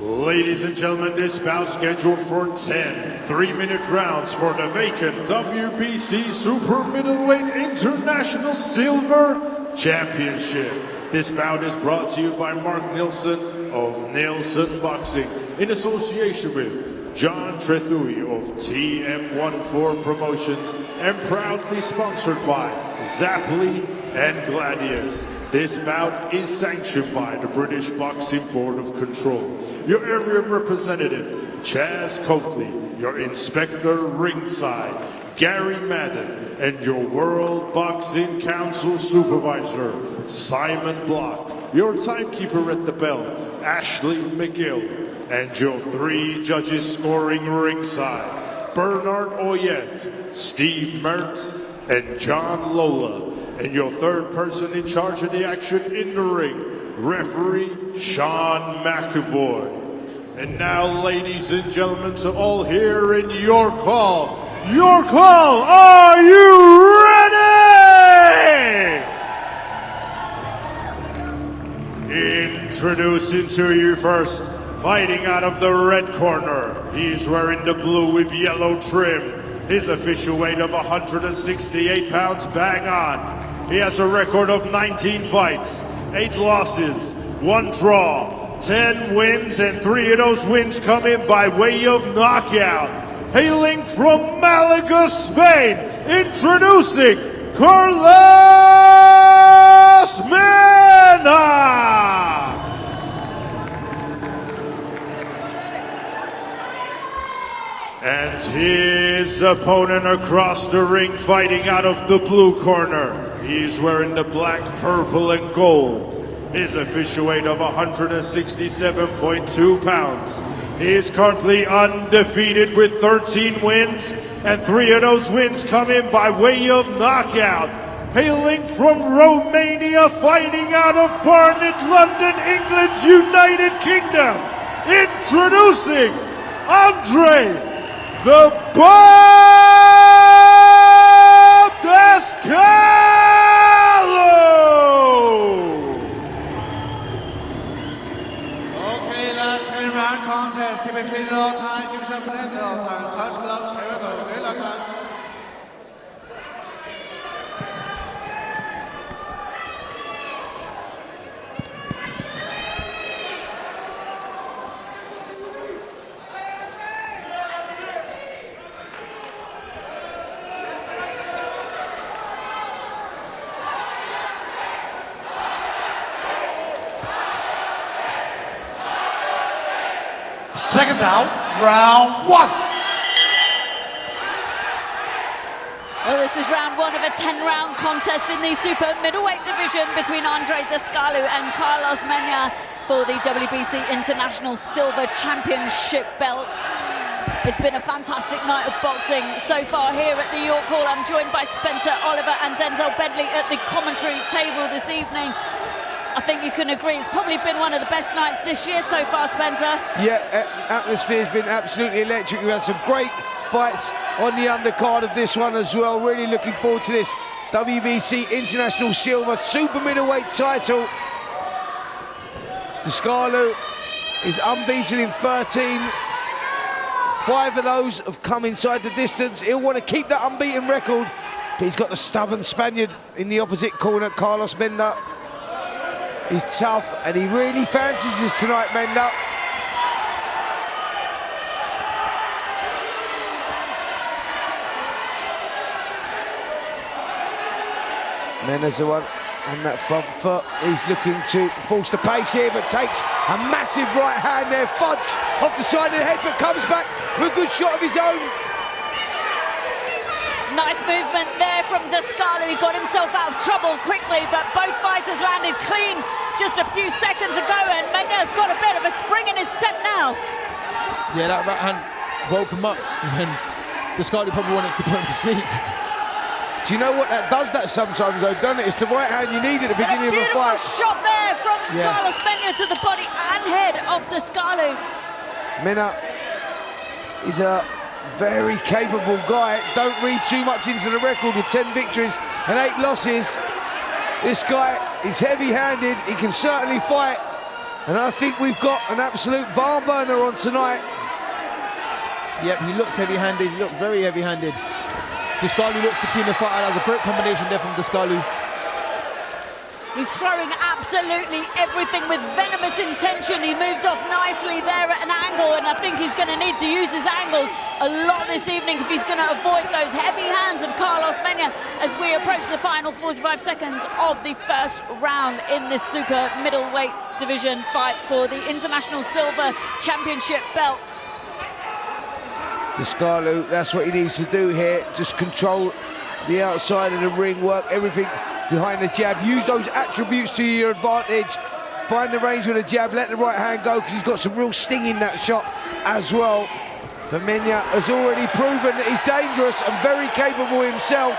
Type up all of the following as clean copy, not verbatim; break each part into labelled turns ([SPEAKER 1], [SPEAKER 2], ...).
[SPEAKER 1] Ladies and gentlemen, this bout scheduled for 10 3-minute rounds for the vacant WBC Super Middleweight International Silver Championship. This bout is brought to you by Mark Nilsson of Nilsson Boxing in association with John Trethui of TM14 Promotions and proudly sponsored by Zapply and Gladius. This bout is sanctioned by the British Boxing Board of Control. Your area representative, Chaz Coakley, your inspector ringside, Gary Madden, and your World Boxing Council supervisor, Simon Block, your timekeeper at the bell, Ashley McGill, and your 3 judges scoring ringside, Bernard Oyet, Steve Mertz, and John Lola, and your 3rd person in charge of the action in the ring, referee Sean McAvoy. And now, ladies and gentlemen, to all here in your call, are you ready? Introducing to you first, fighting out of the red corner, he's wearing the blue with yellow trim. His official weight of 168 pounds, bang on. He has a record of 19 fights, 8 losses, 1 draw, 10 wins, and 3 of those wins come in by way of knockout. Hailing from Malaga, Spain, introducing Carlos Mena! And his opponent across the ring, fighting out of the blue corner. He's wearing the black, purple, and gold. His official weight of 167.2 pounds. He is currently undefeated with 13 wins, and 3 of those wins come in by way of knockout. Hailing from Romania, fighting out of Barnet, London, England's United Kingdom. Introducing Andrei the Bout Dascalu!
[SPEAKER 2] Okay, last 10-round contest. Keep it clean at all times. Keep yourself clean at all times. Touch gloves. Here we go. Good luck, guys. Seconds out, round 1.
[SPEAKER 3] Well, this is round 1 of a 10-round contest in the super middleweight division between Andrei Dascalu and Carlos Mena for the WBC International Silver Championship belt. It's been a fantastic night of boxing so far here at the York Hall. I'm joined by Spencer Oliver and Denzel Bentley at the commentary table this evening. I think you can agree, it's probably been one of the best nights this year so far, Spencer. Yeah,
[SPEAKER 4] atmosphere's been absolutely electric. We've had some great fights on the undercard of this one as well. Really looking forward to this WBC International Silver Super Middleweight title. Dascalu is unbeaten in 13. 5 of those have come inside the distance. He'll want to keep that unbeaten record, but he's got the stubborn Spaniard in the opposite corner, Carlos Mena. He's tough, and he really fancies us tonight, Mena. Mena's the one on that front foot. He's looking to force the pace here, but takes a massive right hand there. Fudge off the side of the head, but comes back with a good shot of his own.
[SPEAKER 3] Nice movement there from Dascalu. He got himself out of trouble quickly, but both fighters landed clean just a few seconds ago, and Mena's got a bit of a spring in his step now.
[SPEAKER 5] Yeah, that right hand woke him up, and Dascalu probably wanted to put him to sleep.
[SPEAKER 4] Do you know what that does that sometimes though, doesn't it? It's the right hand you need at the beginning of a fight.
[SPEAKER 3] Shot there from Carlos Mena to the body and head of Dascalu.
[SPEAKER 4] Mena is a very capable guy. Don't read too much into the record with 10 victories and 8 losses. This guy is heavy-handed. He can certainly fight. And I think we've got an absolute barn burner on tonight.
[SPEAKER 5] Yep, he looks heavy-handed. He looks very heavy-handed. Dascalu looks to clean the fight out. That was a great combination there from Dascalu.
[SPEAKER 3] He's throwing absolutely everything with venomous intention. He moved off nicely there at an angle, and I think he's going to need to use his angles a lot this evening if he's going to avoid those heavy hands of Carlos Mena as we approach the final 45 seconds of the first round in this super middleweight division fight for the International Silver Championship belt.
[SPEAKER 4] Dascalu, that's what he needs to do here. Just control the outside of the ring, work everything behind the jab. Use those attributes to your advantage. Find the range with a jab, let the right hand go, because he's got some real sting in that shot as well. But Mena has already proven that he's dangerous and very capable himself.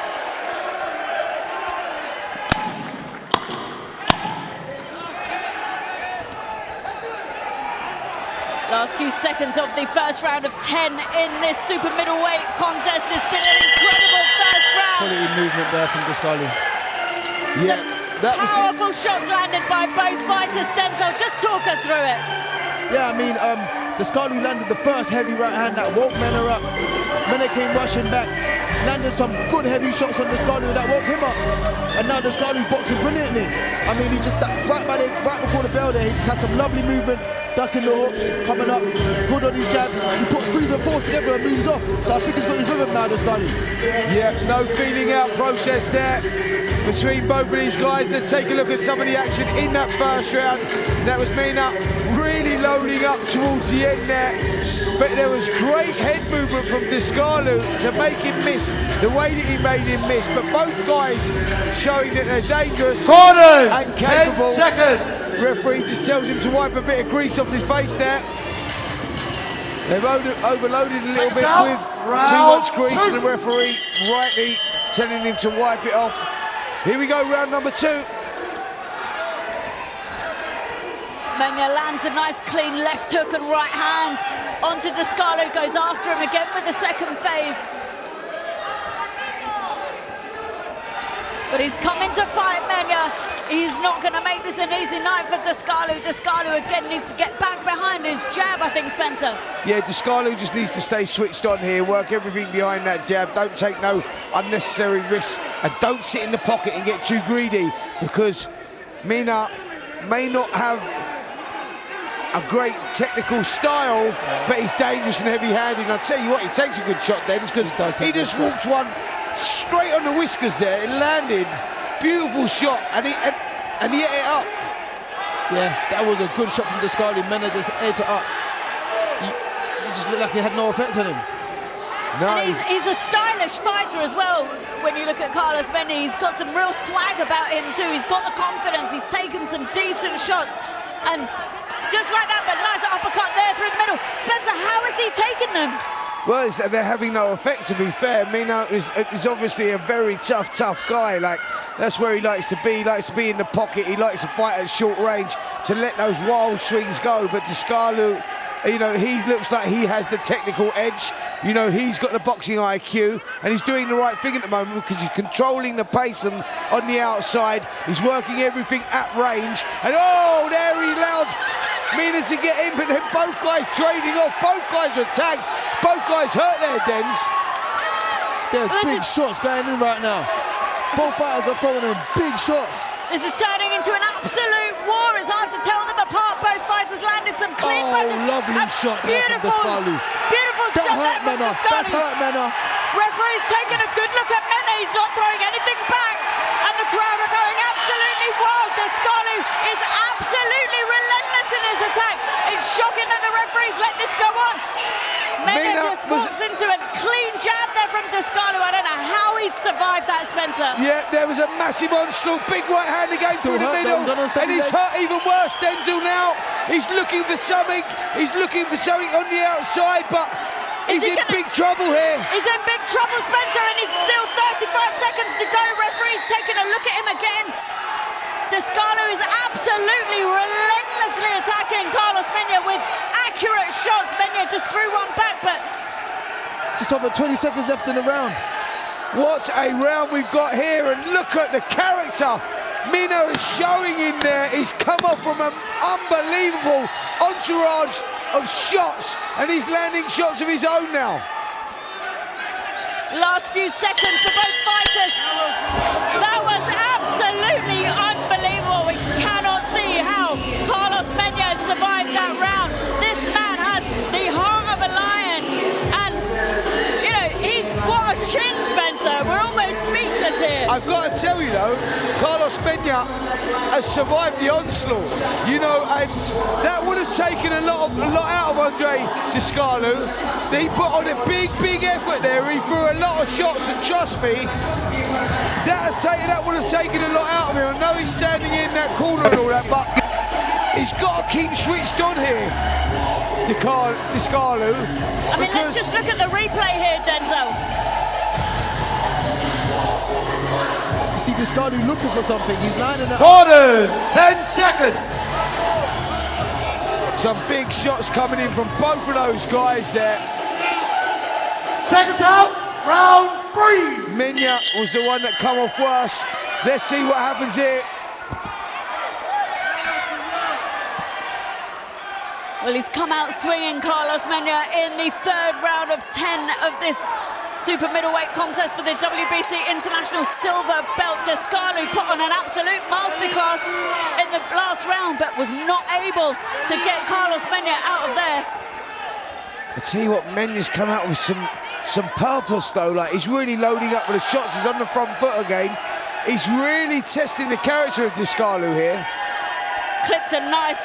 [SPEAKER 3] Last few seconds of the first round of 10 in this super middleweight contest. It's been an incredible first round.
[SPEAKER 5] Quality movement there from Dascalu.
[SPEAKER 4] Yeah, that was
[SPEAKER 3] powerful shots landed by both fighters. Denzel, just talk us through it.
[SPEAKER 5] Yeah, I mean, Dascalu landed the first heavy right hand that woke Mena up. Mena came rushing back, landed some good heavy shots on Dascalu that woke him up. And now Dascalu's boxing brilliantly. I mean, he just, right before the bell there, he just had some lovely movement, ducking the hooks, coming up, good on his jab. He puts 3s and 4s together and moves off. So I think he's got his rhythm now, Dascalu.
[SPEAKER 4] Yeah, no feeling out process there between both of these guys. Let's take a look at some of the action in that first round. That was Mena really loading up towards the end there. But there was great head movement from Dascalu to make him miss the way that he made him miss. But both guys showing that they're dangerous
[SPEAKER 2] Corners,
[SPEAKER 4] and capable.
[SPEAKER 2] 10 seconds.
[SPEAKER 4] Referee just tells him to wipe a bit of grease off his face there. They've overloaded a little bit with too much grease, and the referee rightly telling him to wipe it off. Here we go, round number 2.
[SPEAKER 3] Mena lands a nice clean left hook and right hand onto Dascalu, goes after him again with the second phase. But he's coming to fight Mena. He's not going to make this an easy night for Dascalu. Dascalu again needs to get back behind his jab, I think, Spencer.
[SPEAKER 4] Yeah, Dascalu just needs to stay switched on here, work everything behind that jab, don't take no unnecessary risks, and don't sit in the pocket and get too greedy, because Mena may not have a great technical style, but he's dangerous and heavy-handed. And I'll tell you what, he takes a good shot then, because he just walked one straight on the whiskers there. It landed, beautiful shot, and he ate it up.
[SPEAKER 5] Yeah, that was a good shot from Dascalu. Mena just ate it up. He just looked like it had no effect on him.
[SPEAKER 4] No,
[SPEAKER 3] and he's a stylish fighter as well. When you look at Carlos Mena, he's got some real swag about him too. He's got the confidence, he's taken some decent shots, and just like that, but nice uppercut there through the middle. Spencer, how has he taken them?
[SPEAKER 4] well, they're having no effect, to be fair. Mena is obviously a very tough guy. Like, that's where he likes to be. He likes to be in the pocket. He likes to fight at short range to let those wild swings go. But Dascalu, you know, he looks like he has the technical edge. You know, he's got the boxing IQ, and he's doing the right thing at the moment because he's controlling the pace and on the outside. He's working everything at range. And oh, there he allowed Mena to get in, but then both guys trading off. Both guys are tagged. Both guys hurt there, Dens.
[SPEAKER 5] There's big shots going in right now. Both fighters are throwing in big shots.
[SPEAKER 3] This is turning into an absolute war. It's hard to tell them apart. Both fighters landed some clean punches.
[SPEAKER 5] Lovely shot there from Dascalu.
[SPEAKER 3] Beautiful
[SPEAKER 5] That
[SPEAKER 3] shot
[SPEAKER 5] hurt
[SPEAKER 3] there from
[SPEAKER 5] Mena.
[SPEAKER 3] Dascalu.
[SPEAKER 5] That's hurt Mena.
[SPEAKER 3] Referee's taking a good look at Mena. He's not throwing anything back. And the crowd are going absolutely wild. Dascalu is absolutely relentless in his attack. It's shocking that the referees let this go on. Mena just walks into a clean jab there from Dascalu. I don't know how he's survived that, Spencer.
[SPEAKER 4] Yeah, there was a massive onslaught, big right hand again through the middle, and he's hurt even worse. Denzel now, he's looking for something. He's looking for something on the outside, but he's in big trouble here.
[SPEAKER 3] He's in big trouble, Spencer, and he's still 35 seconds to go. Referee's taking a look at him again. Dascalu is absolutely relentlessly attacking Carlos Mena with accurate shots. Mena just threw one back, but
[SPEAKER 5] Just over 20 seconds left in the round.
[SPEAKER 4] What a round we've got here, and look at the character Mena is showing in there. He's come off from a unbelievable entourage of shots, and he's landing shots of his own now.
[SPEAKER 3] Last few seconds for both fighters. That was absolutely unbelievable. We cannot see how Carlos Mena survived that round. This man has the heart of a lion, and you know, he's got a chin, Spencer. We're almost speechless here.
[SPEAKER 4] I've got to tell you though, Carlos Mena has survived the onslaught, you know, and that would have taken a lot out of Andrei Dascalu. He put on a big effort there. He threw a lot of shots, and trust me, that would have taken a lot out of him. I know he's standing in that corner and all that, but he's got to keep switched on here, Dascalu.
[SPEAKER 3] I mean, let's just look at the replay here, Denzel.
[SPEAKER 5] You see Dascalu looking for something. He's lining up.
[SPEAKER 2] Quarters, 10 seconds.
[SPEAKER 4] Some big shots coming in from both of those guys there.
[SPEAKER 2] Seconds out, round 3.
[SPEAKER 4] Mena was the one that come off worse. Let's see what happens here.
[SPEAKER 3] Well, he's come out swinging, Carlos Mena, in the third round of 10 of this super middleweight contest for the WBC International Silver Belt. Dascalu put on an absolute masterclass in the last round, but was not able to get Carlos Mena out of there.
[SPEAKER 4] I tell you what, Mena's come out with some purpose though. Like, he's really loading up with the shots. He's on the front foot again. He's really testing the character of Dascalu here.
[SPEAKER 3] Clipped a nice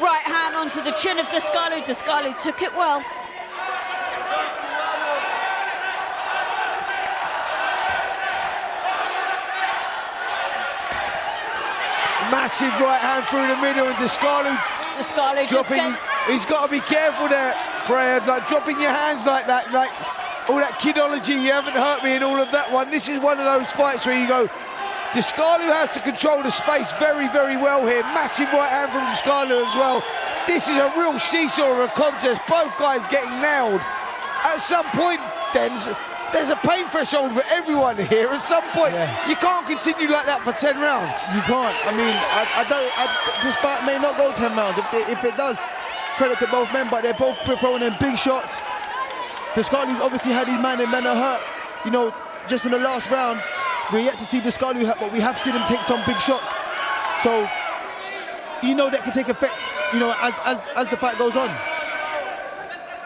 [SPEAKER 3] right hand onto the chin of Dascalu. Dascalu took it well.
[SPEAKER 4] Massive right hand through the middle, and Dascalu dropping. He's got to be careful there, Fred. Like, dropping your hands like that, like all that kidology, you haven't hurt me, and all of that one. This is one of those fights where you go, Dascalu has to control the space very well here. Massive right hand from Dascalu as well. This is a real seesaw of a contest. Both guys getting nailed. At some point, there's a pain threshold for everyone here. At some point, you can't continue like that for 10 rounds.
[SPEAKER 5] You can't. I mean, this fight may not go 10 rounds. If it does, credit to both men, but they're both throwing in big shots. Dascalu's obviously had his man in Mena hurt. You know, just in the last round, we're yet to see Dascalu hurt, but we have seen him take some big shots. So, you know that can take effect, you know, as the fight goes on.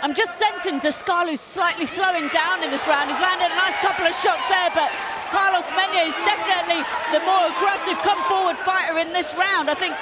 [SPEAKER 3] I'm just sensing Dascalu slightly slowing down in this round. He's landed a nice couple of shots there, but Carlos Mena is definitely the more aggressive come-forward fighter in this round. I think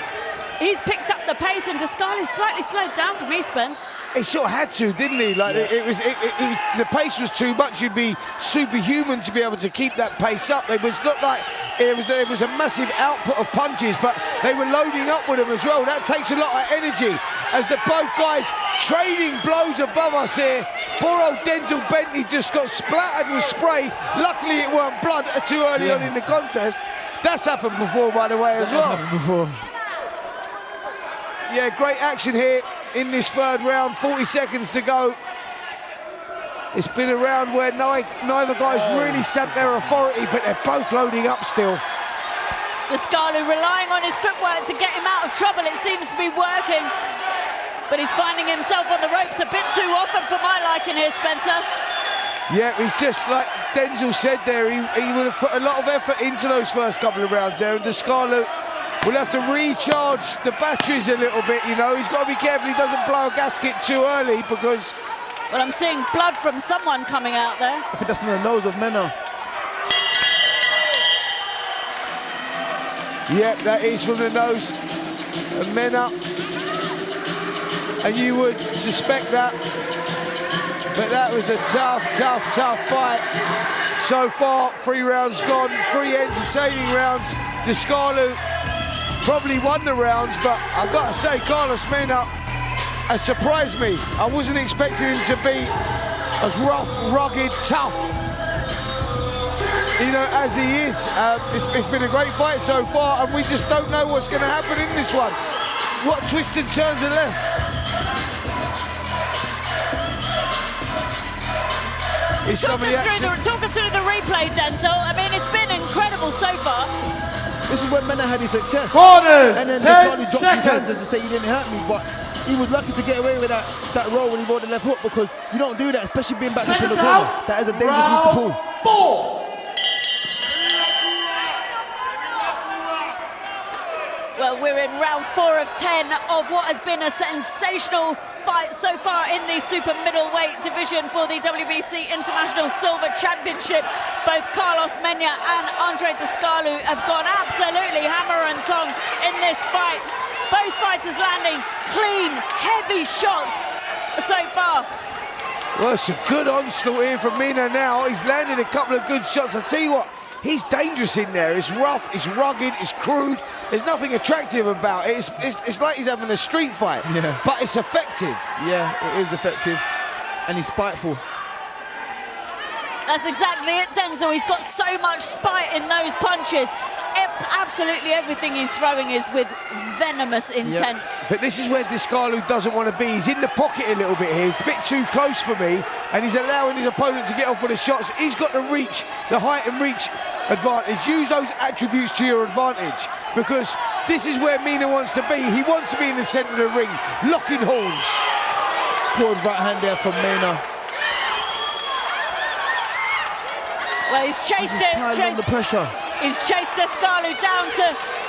[SPEAKER 3] he's picked up the pace, and Dascalu slightly slowed down for me, Spence.
[SPEAKER 4] He sort of had to, didn't he? Like, it was the pace was too much. You'd be superhuman to be able to keep that pace up. It was not like there was a massive output of punches, but they were loading up with them as well. That takes a lot of energy as the both guys trading blows above us here. Poor old Denzel Bentley just got splattered with spray. Luckily, it weren't blood too early on in the contest. That's happened before, by the way, as well. Yeah, great action here in this third round. 40 seconds to go. It's been a round where neither guy's really stamped their authority, but they're both loading up still.
[SPEAKER 3] Dascalu relying on his footwork to get him out of trouble. It seems to be working, but he's finding himself on the ropes a bit too often for my liking here, Spencer.
[SPEAKER 4] Yeah, he's just like Denzel said there, he would have put a lot of effort into those first couple of rounds there, and Dascalu will have to recharge the batteries a little bit, you know. He's got to be careful he doesn't blow a gasket too early, because...
[SPEAKER 3] Well, I'm seeing blood from someone coming out there.
[SPEAKER 5] I think that's from the nose of Mena.
[SPEAKER 4] Yep, that is from the nose of Mena. And you would suspect that. But that was a tough fight. So far, 3 rounds gone, 3 entertaining rounds. Dascalu probably won the rounds, but I've got to say, Carlos Mena has surprised me. I wasn't expecting him to be as rough, rugged, tough, you know, as he is. It's been a great fight so far, and we just don't know what's going to happen in this one. What twists and turns are left?
[SPEAKER 3] Talk us through the replay, Denzel. I mean, it's been incredible so far.
[SPEAKER 5] This is when Mena had his success.
[SPEAKER 2] Corners,
[SPEAKER 5] And then
[SPEAKER 2] 10
[SPEAKER 5] Dascalu dropped his hands
[SPEAKER 2] seconds.
[SPEAKER 5] as to say, you didn't hurt me, but he was lucky to get away with that roll when he rolled the left hook, because you don't do that, especially being back into the
[SPEAKER 2] Seconds
[SPEAKER 5] corner.
[SPEAKER 2] out.
[SPEAKER 5] That is a dangerous move to pull.
[SPEAKER 2] Round 4.
[SPEAKER 3] Well, we're in round 4 of 10 of what has been a sensational fight so far in the super middleweight division for the WBC International Silver Championship. Both Carlos Mena and Andrei Dascalu have gone absolutely hammer and tong in this fight. Both fighters landing clean, heavy shots so far.
[SPEAKER 4] Well, it's a good onslaught here from Mena now. He's landed a couple of good shots. I tell you what, he's dangerous in there. It's rough, it's rugged, it's crude. There's nothing attractive about it. It's like he's having a street fight,
[SPEAKER 5] Yeah.
[SPEAKER 4] but it's effective.
[SPEAKER 5] Yeah, it is effective. And he's spiteful.
[SPEAKER 3] That's exactly it, Denzel. He's got so much spite in those punches. Absolutely everything he's throwing is with venomous intent.
[SPEAKER 4] But this is where Dascalu doesn't want to be. He's in the pocket a little bit here. It's a bit too close for me, and he's allowing his opponent to get off with the shots. He's got the reach, the height and reach advantage. Use those attributes to your advantage, because this is where Mena wants to be. He wants to be in the centre of the ring, locking horns.
[SPEAKER 5] Good right hand there from Mena.
[SPEAKER 3] Well, he's chased it.
[SPEAKER 5] Piling on the pressure.
[SPEAKER 3] He's chased Dascalu down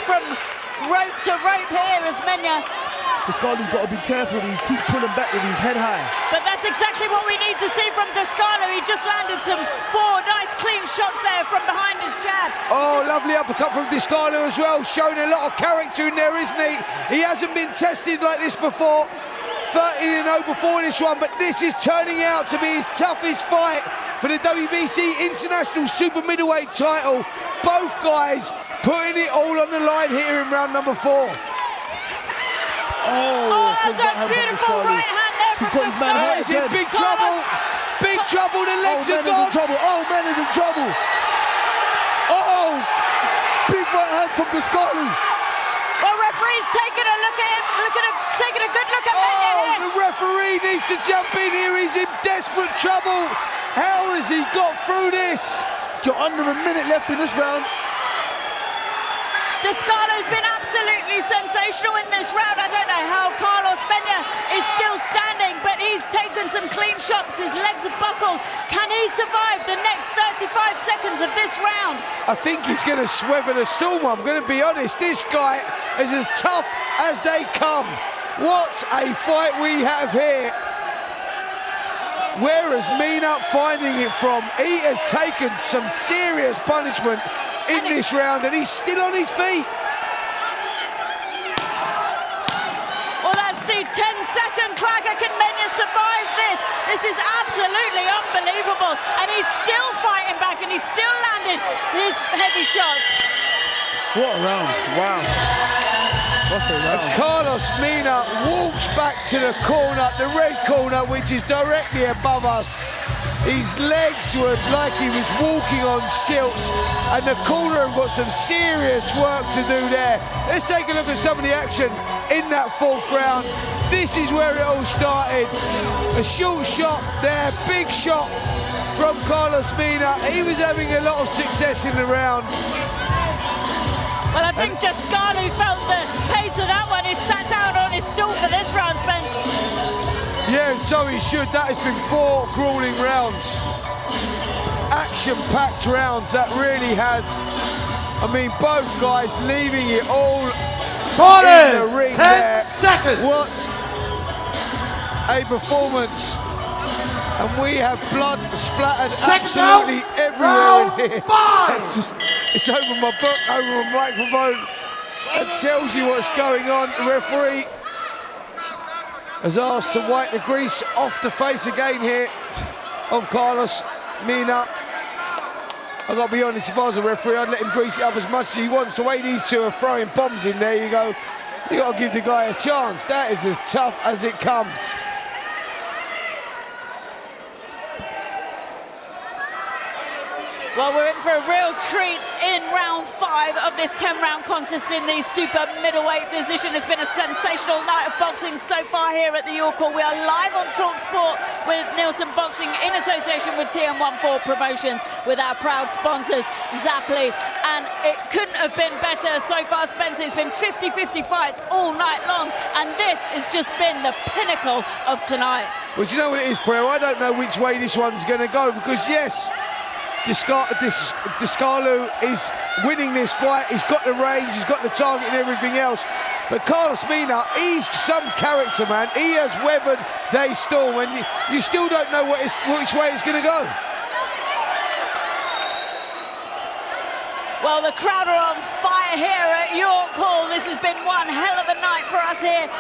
[SPEAKER 3] from rope to rope here as Mena.
[SPEAKER 5] Dascalu's got to be careful. He keeps pulling back with his head high.
[SPEAKER 3] But that's exactly what we need to see from Dascalu. He just landed some 4 nice clean shots there from behind his jab.
[SPEAKER 4] Oh, lovely uppercut from Dascalu as well, showing a lot of character in there, isn't he? He hasn't been tested like this before. 13-0 before this one, but this is turning out to be his toughest fight for the WBC International Super Middleweight title. Both guys putting it all on the line here in round number 4.
[SPEAKER 3] Oh, that's a beautiful right hand there
[SPEAKER 5] He's
[SPEAKER 3] from
[SPEAKER 5] got his man
[SPEAKER 3] Dascalu.
[SPEAKER 5] hurt
[SPEAKER 4] He's in
[SPEAKER 5] again.
[SPEAKER 4] big trouble. Big trouble, the legs are
[SPEAKER 5] Mena's
[SPEAKER 4] gone.
[SPEAKER 5] in trouble. Oh, Mena's in trouble. Oh, big right hand from Dascalu.
[SPEAKER 3] Well, referee's taking a look at him, taking a good look at Mena
[SPEAKER 4] Oh,
[SPEAKER 3] here.
[SPEAKER 4] the referee needs to jump in here. He's in desperate trouble. How has he got through this?
[SPEAKER 5] You're under a minute left in this round.
[SPEAKER 3] Dascalu's been absolutely sensational in this round. I don't know how Carlos Mena is still standing, but he's taken some clean shots. His legs have buckled. Can he survive the next 35 seconds of this round?
[SPEAKER 4] I think he's going to weather the storm. I'm going to be honest. This guy is as tough as they come. What a fight we have here. Where is Mena finding it from? He has taken some serious punishment in this round, and he's still on his feet.
[SPEAKER 3] Well, that's the 10-second cracker. Can Mena survive this? This is absolutely unbelievable. And he's still fighting back, and he's still landing his heavy shots.
[SPEAKER 5] What a round. Wow. What a round.
[SPEAKER 4] Carlos Mena walks back to the corner, the red corner, which is directly above us. His legs were like he was walking on stilts, and the corner have got some serious work to do there. Let's take a look at some of the action in that 4th round. This is where it all started. A short shot there, big shot from Carlos Mena. He was having a lot of success in the round.
[SPEAKER 3] Well, I think Dascalu felt the pace of that one. He sat down on his stool for this round, Spence.
[SPEAKER 4] Yeah, and so he should. That has been 4 grueling rounds. Action-packed rounds, that really has. I mean, both guys leaving it all in the ring
[SPEAKER 2] 10
[SPEAKER 4] there.
[SPEAKER 2] seconds.
[SPEAKER 4] What a performance. And we have blood splattered
[SPEAKER 2] Seconds
[SPEAKER 4] absolutely
[SPEAKER 2] out.
[SPEAKER 4] everywhere
[SPEAKER 2] Round
[SPEAKER 4] here.
[SPEAKER 2] 5.
[SPEAKER 4] It's over my book, over my microphone. That tells you what's going on. The referee has asked to wipe the grease off the face again here of Carlos Mena. I've got to be honest, if I was a referee, I'd let him grease it up as much as he wants. The way these two are throwing bombs in there, you got to give the guy a chance. That is as tough as it comes.
[SPEAKER 3] Well, we're in for a real treat in round 5 of this 10-round contest in the super middleweight division. It's been a sensational night of boxing so far here at the York Hall. We are live on TalkSport with Nielsen Boxing in association with TM14 Promotions, with our proud sponsors, Zapply. And it couldn't have been better so far, Spencer. It's been 50-50 fights all night long, and this has just been the pinnacle of tonight.
[SPEAKER 4] Well, do you know what it is, Preo? I don't know which way this one's going to go, because yes, Dascalu is winning this fight. He's got the range, he's got the target and everything else. But Carlos Mena, he's some character, man. He has weathered the storm, and you still don't know which way it's going to go.
[SPEAKER 3] Well, the crowd are on fire here at York Hall. This has been one hell of a night for us here.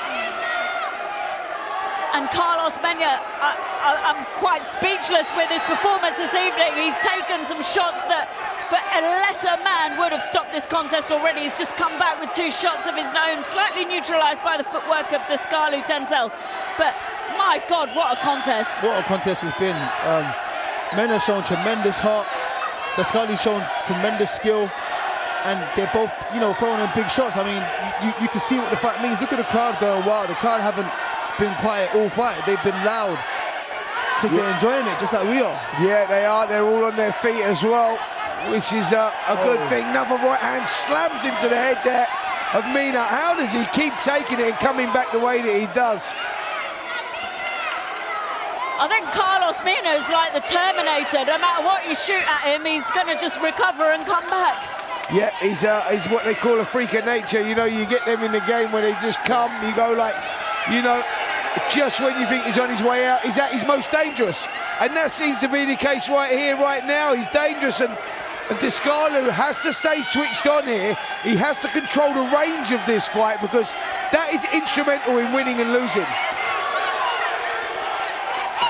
[SPEAKER 3] And Carlos Mena, I'm quite speechless with his performance this evening. He's taken some shots that, for a lesser man, would have stopped this contest already. He's just come back with 2 shots of his own, slightly neutralised by the footwork of Dascalu Tenzel. But my God, what a contest!
[SPEAKER 5] What a contest it's been. Mena's shown tremendous heart. Dascalu's shown tremendous skill, and they're both, throwing in big shots. I mean, you can see what the fight means. Look at the crowd going wild. The crowd haven't been quiet all fight. They've been loud because they're enjoying it, just like we are.
[SPEAKER 4] Yeah, they are. They're all on their feet as well, which is a good thing. Another right hand slams into the head there of Mena. How does he keep taking it and coming back the way that he does?
[SPEAKER 3] I think Carlos Mena is like the Terminator. No matter what you shoot at him, he's going to just recover and come back.
[SPEAKER 4] Yeah, he's what they call a freak of nature. You get them in the game where they just come, you go like, just when you think he's on his way out, he's at his most dangerous. And that seems to be the case right here, right now. He's dangerous, and Dascalu has to stay switched on here. He has to control the range of this fight, because that is instrumental in winning and losing.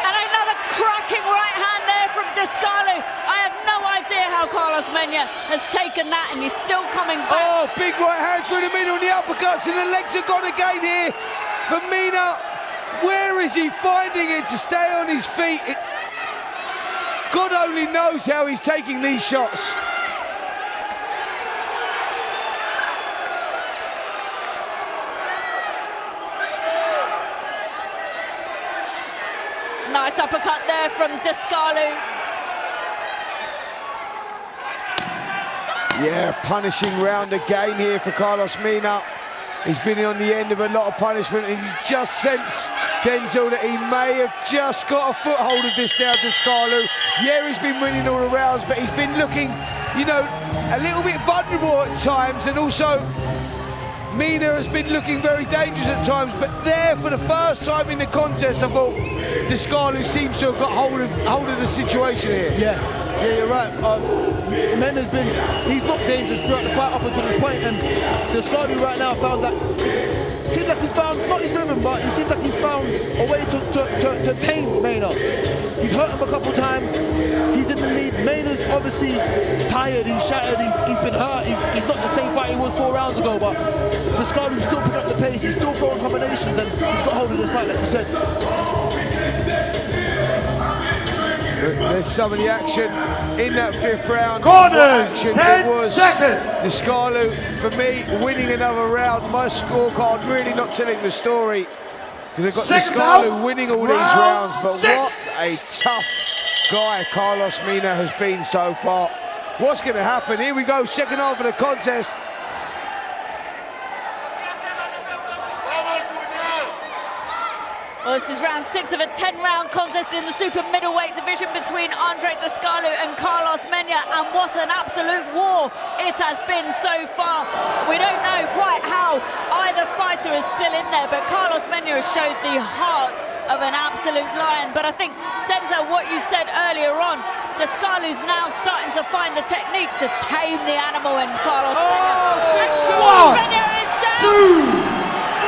[SPEAKER 3] And another cracking right hand there from Dascalu. I have no idea how Carlos Mena has taken that, and he's still coming back.
[SPEAKER 4] Oh, big right hands through the middle, and the uppercuts, and the legs are gone again here for Mena. Where is he finding it to stay on his feet? God only knows how he's taking these shots.
[SPEAKER 3] Nice uppercut there from Dascalu.
[SPEAKER 4] Yeah, punishing round again here for Carlos Mena. He's been on the end of a lot of punishment, and you just sense, Denzel, that he may have just got a foothold of this now, Dascalu. Yeah, he's been winning all the rounds, but he's been looking, a little bit vulnerable at times, and also Mena has been looking very dangerous at times. But there, for the first time in the contest, I thought Dascalu seems to have got hold of the situation here.
[SPEAKER 5] Yeah, you're right. Mena's he's looked dangerous throughout the fight up until this point, and Dascalu right now seems like he's found, not his rhythm, but he seems like he's found a way to tame Mena. He's hurt him a couple times, he's in the lead. Mena's obviously tired, he's shattered, he's been hurt, he's not the same fight he was 4 rounds ago, but Dascalu's still picking up the pace, he's still throwing combinations, and he's got hold of this fight, like you said.
[SPEAKER 4] There's some of the action in that 5th round.
[SPEAKER 2] Corners, 10 seconds.
[SPEAKER 4] Dascalu, for me, winning another round. My scorecard really not telling the story, because I've got Dascalu winning all these rounds. But what a tough guy Carlos Mena has been so far. What's going to happen? Here we go, second half of the contest.
[SPEAKER 3] Well, this is round 6 of a 10-round contest in the super middleweight division between Andrei Dascalu and Carlos Mena, and what an absolute war it has been so far. We don't know quite how either fighter is still in there, but Carlos Mena has showed the heart of an absolute lion. But I think, Denzel, what you said earlier on, Dascalu's now starting to find the technique to tame the animal in Carlos Mena. And Mena is down!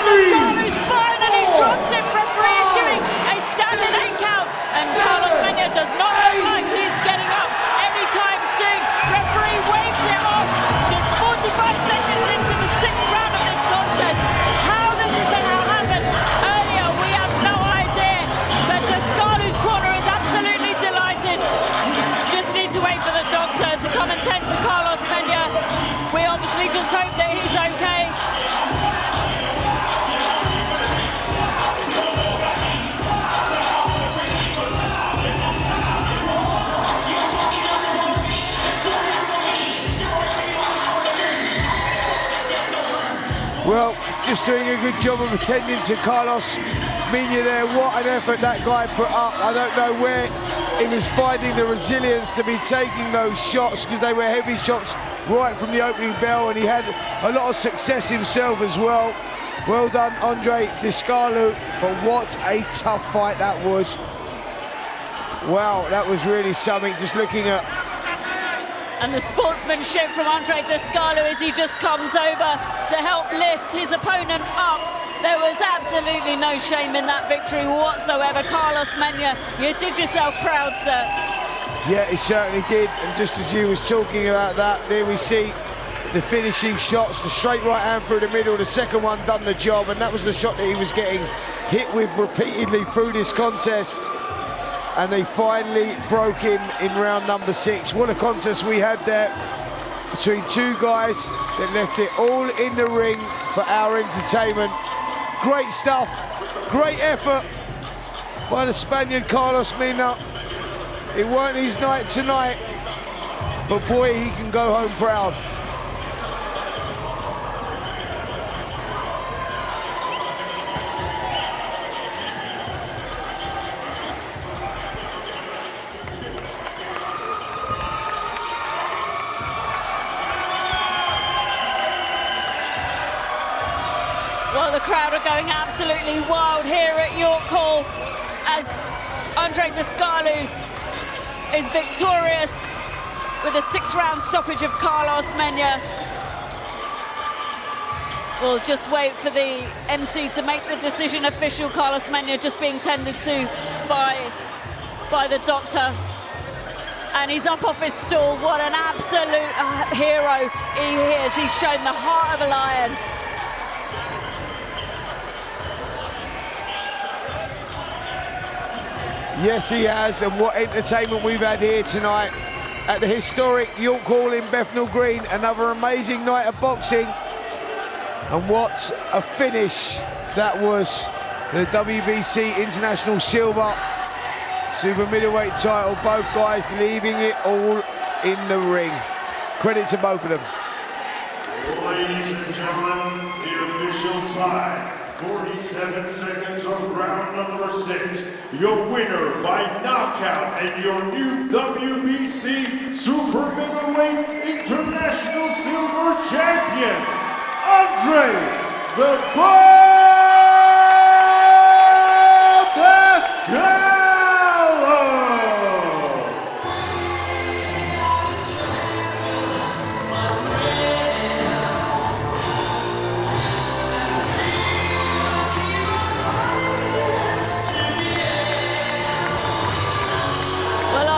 [SPEAKER 3] Dascalu's finally dropped him. Referee issuing a standing 8 count, and Carlos Mena does not look like he's getting up anytime soon. Referee waves it off. Just 45 seconds into the 6th round of this contest. How this is going to happen earlier, we have no idea. But Dascalu's corner is absolutely delighted. Just need to wait for the doctor
[SPEAKER 4] just doing a good job of attending to Carlos Mena there. What an effort that guy put up. I don't know where he was finding the resilience to be taking those shots, because they were heavy shots right from the opening bell, and he had a lot of success himself as well. Well done, Andrei Dascalu, but what a tough fight that was. Wow, that was really something, just looking at...
[SPEAKER 3] And the sportsmanship from Andrei Dascalu as he just comes over to help lift his opponent up. There was absolutely no shame in that victory whatsoever. Carlos Mena, you did yourself proud, sir. Yeah,
[SPEAKER 4] he certainly did. And just as you was talking about that, there we see the finishing shots, the straight right hand through the middle, the second one done the job, and that was the shot that he was getting hit with repeatedly through this contest. And they finally broke him in round number 6. What a contest we had there between two guys that left it all in the ring for our entertainment. Great stuff, great effort by the Spaniard Carlos Mena. It weren't his night tonight, but boy, he can go home proud.
[SPEAKER 3] Well, the crowd are going absolutely wild here at York Hall as Andrei Dascalu is victorious with a 6-round stoppage of Carlos Mena. We'll just wait for the MC to make the decision official. Carlos Mena just being tended to by the doctor. And he's up off his stool. What an absolute hero he is. He's shown the heart of a lion.
[SPEAKER 4] Yes, he has, and what entertainment we've had here tonight at the historic York Hall in Bethnal Green. Another amazing night of boxing, and what a finish that was for the WBC International Silver Super Middleweight title. Both guys leaving it all in the ring. Credit to both of them.
[SPEAKER 1] Ladies and gentlemen, the official time. 47 seconds of round number 6. Your winner by knockout and your new WBC Super Middleweight International Silver Champion, Andrei "The Bout" Dascalu!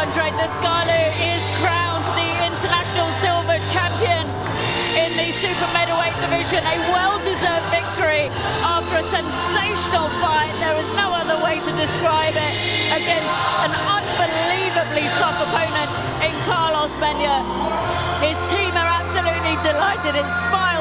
[SPEAKER 3] Andrei Dascalu is crowned the International Silver Champion in the Super Middleweight division. A well-deserved victory after a sensational fight. There is no other way to describe it, against an unbelievably tough opponent in Carlos Mena. His team are absolutely delighted. It smiles